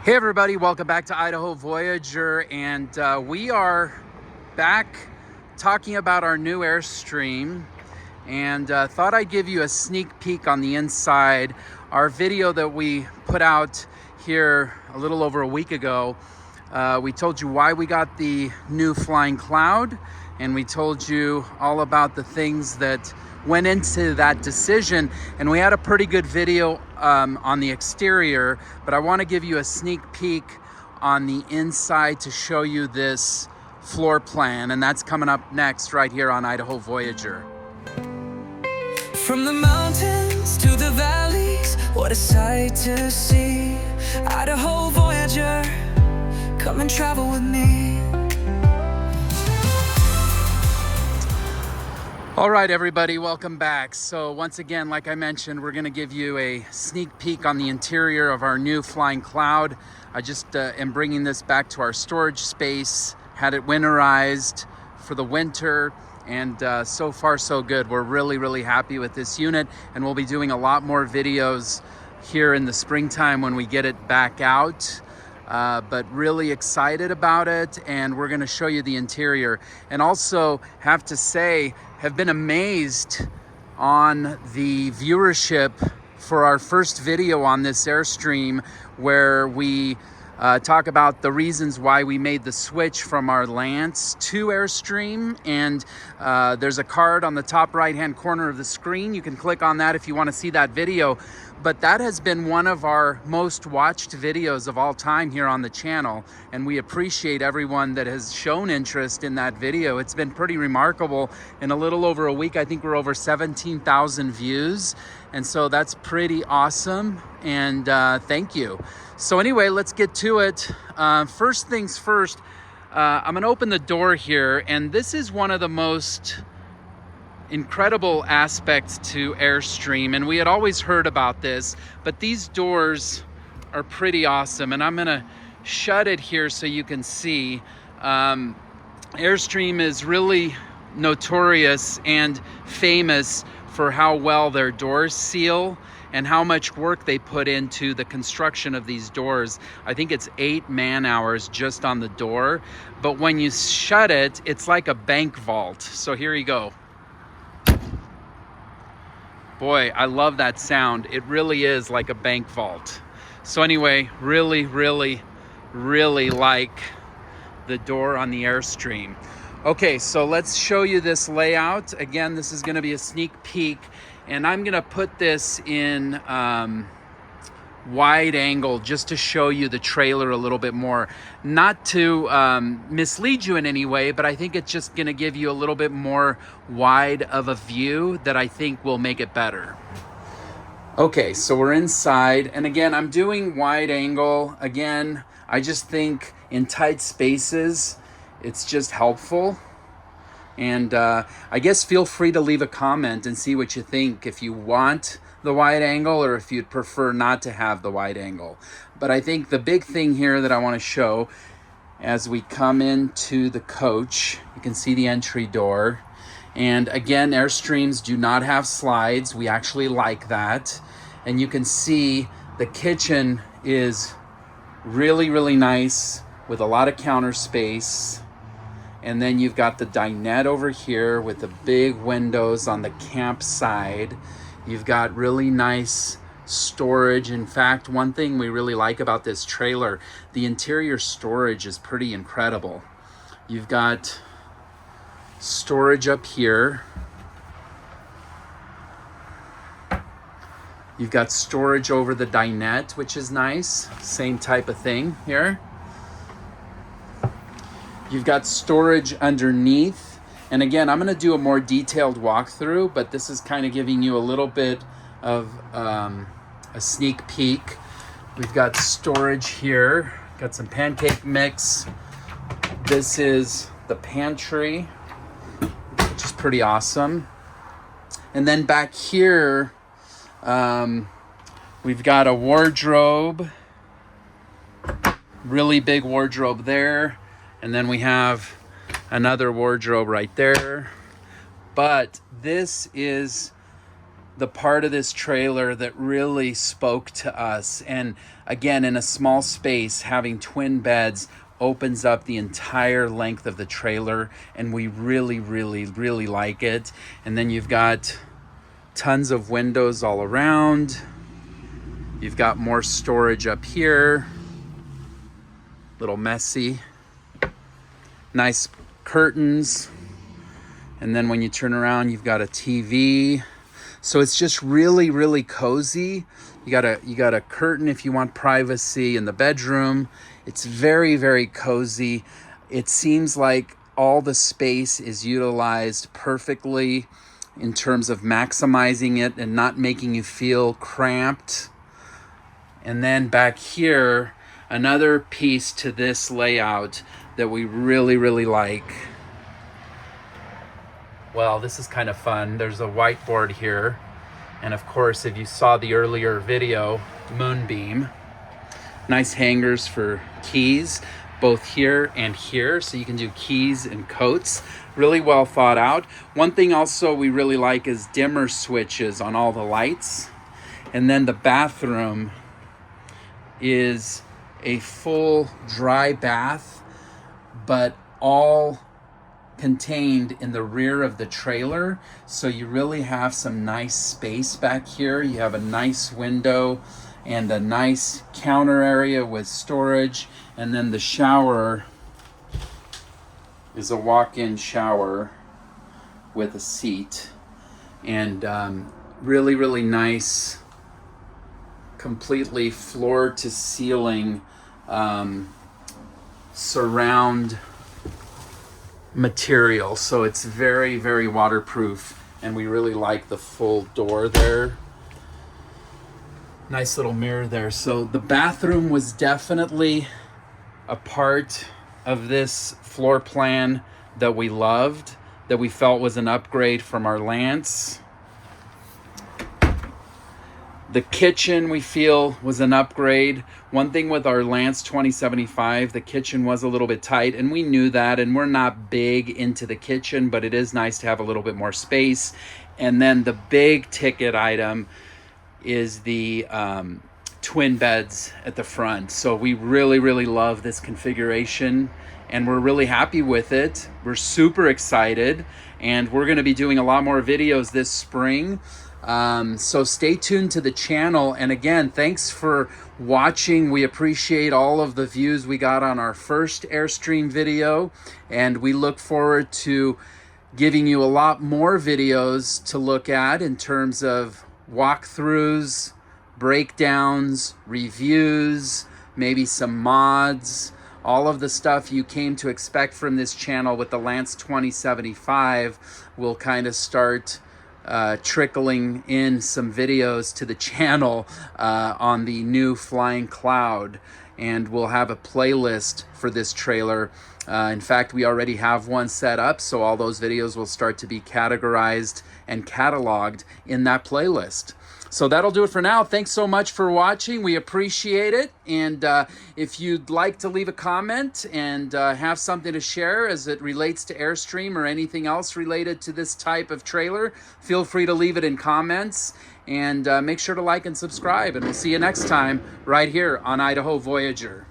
Hey everybody, welcome back to Idaho Voyager, and we are back talking about our new Airstream, and thought I'd give you a sneak peek on the inside. Our video that we put out here a little over a week ago, we told you why we got the new Flying Cloud, and we told you all about the things that went into that decision, and we had a pretty good video on the exterior, but I want to give you a sneak peek on the inside to show you this floor plan, and that's coming up next right here on Idaho Voyager. From the mountains to the valleys, what a sight to see. Idaho Voyager, come and travel with me. All right, everybody, welcome back. So once again, like I mentioned, we're going to give you a sneak peek on the interior of our new Flying Cloud. I just am bringing this back to our storage space, had it winterized for the winter, and so far so good. We're really happy with this unit, and we'll be doing a lot more videos here in the springtime when we get it back out. But really excited about it, and we're going to show you the interior. And also have to say, have been amazed on the viewership for our first video on this Airstream, where we talk about the reasons why we made the switch from our Lance to Airstream. And there's a card on the top right hand corner of the screen. You can click on that if you want to see that video. But that has been one of our most watched videos of all time here on the channel, and we appreciate everyone that has shown interest in that video. It's been pretty remarkable. In a little over a week, I think we're over 17,000 views, and so that's pretty awesome, and thank you. So anyway, let's get to it. First things first, I'm gonna open the door here, and this is one of the most incredible aspects to Airstream, and we had always heard about this, but these doors are pretty awesome, and I'm gonna shut it here so you can see. Airstream is really notorious and famous for how well their doors seal and how much work they put into the construction of these doors. I think it's 8 man-hours just on the door, but when you shut it, it's like a bank vault. So here you go. Boy, I love that sound. It really is like a bank vault. So anyway, really like the door on the Airstream. Okay, so let's show you this layout. Again, this is gonna be a sneak peek, and I'm gonna put this in wide angle just to show you the trailer a little bit more. Not to mislead you in any way, but I think it's just gonna give you a little bit more wide of a view that I think will make it better. Okay, so we're inside, and again, I'm doing wide angle. Again, I just think in tight spaces, it's just helpful. And I guess feel free to leave a comment and see what you think, if you want the wide angle or if you'd prefer not to have the wide angle. But I think the big thing here that I want to show as we come into the coach, you can see the entry door. And again, Airstreams do not have slides. We actually like that. And you can see the kitchen is really nice with a lot of counter space. And then you've got the dinette over here with the big windows on the camp side. You've got really nice storage. In fact, one thing we really like about this trailer, the interior storage is pretty incredible. You've got storage up here. You've got storage over the dinette, which is nice. Same type of thing here. You've got storage underneath. And again, I'm going to do a more detailed walkthrough, but this is kind of giving you a little bit of a sneak peek. We've got storage here. Got some pancake mix. This is the pantry, which is pretty awesome. And then back here, we've got a wardrobe. Really big wardrobe there. And then we have another wardrobe right there. But this is the part of this trailer that really spoke to us. And again, in a small space, having twin beds opens up the entire length of the trailer, and we really, really, really like it. And then you've got tons of windows all around. You've got more storage up here. Little messy. Nice curtains. And then when you turn around, you've got a TV. So it's just really, really cozy. You got a curtain if you want privacy in the bedroom. It's very, very cozy. It seems like all the space is utilized perfectly in terms of maximizing it and not making you feel cramped. And then back here, another piece to this layout that we really, really like. Well, this is kind of fun. There's a whiteboard here. And of course, if you saw the earlier video, moonbeam. Nice hangers for keys, both here and here. So you can do keys and coats. Really well thought out. One thing also we really like is dimmer switches on all the lights. And then the bathroom is a full dry bath, but all contained in the rear of the trailer. So you really have some nice space back here. You have a nice window and a nice counter area with storage. And then the shower is a walk-in shower with a seat. And really, really nice, completely floor to ceiling surround material. So it's very, very waterproof, and we really like the full door there. Nice little mirror there. So the bathroom was definitely a part of this floor plan that we loved, that we felt was an upgrade from our Lance. The kitchen we feel was an upgrade. One thing with our Lance 2075, the kitchen was a little bit tight, and we knew that, and we're not big into the kitchen, but it is nice to have a little bit more space. And then the big ticket item is the twin beds at the front. So we really, really love this configuration, and we're really happy with it. We're super excited, and we're gonna be doing a lot more videos this spring. So stay tuned to the channel. And again, thanks for watching. We appreciate all of the views we got on our first Airstream video, and we look forward to giving you a lot more videos to look at in terms of walkthroughs, breakdowns, reviews, maybe some mods, all of the stuff you came to expect from this channel with the Lance 2075 will kind of start trickling in some videos to the channel on the new Flying Cloud, and we'll have a playlist for this trailer. In fact, we already have one set up, so all those videos will start to be categorized and cataloged in that playlist. So that'll do it for now. Thanks so much for watching. We appreciate it. And if you'd like to leave a comment and have something to share as it relates to Airstream or anything else related to this type of trailer, feel free to leave it in comments. And make sure to like and subscribe. And we'll see you next time right here on Idaho Voyager.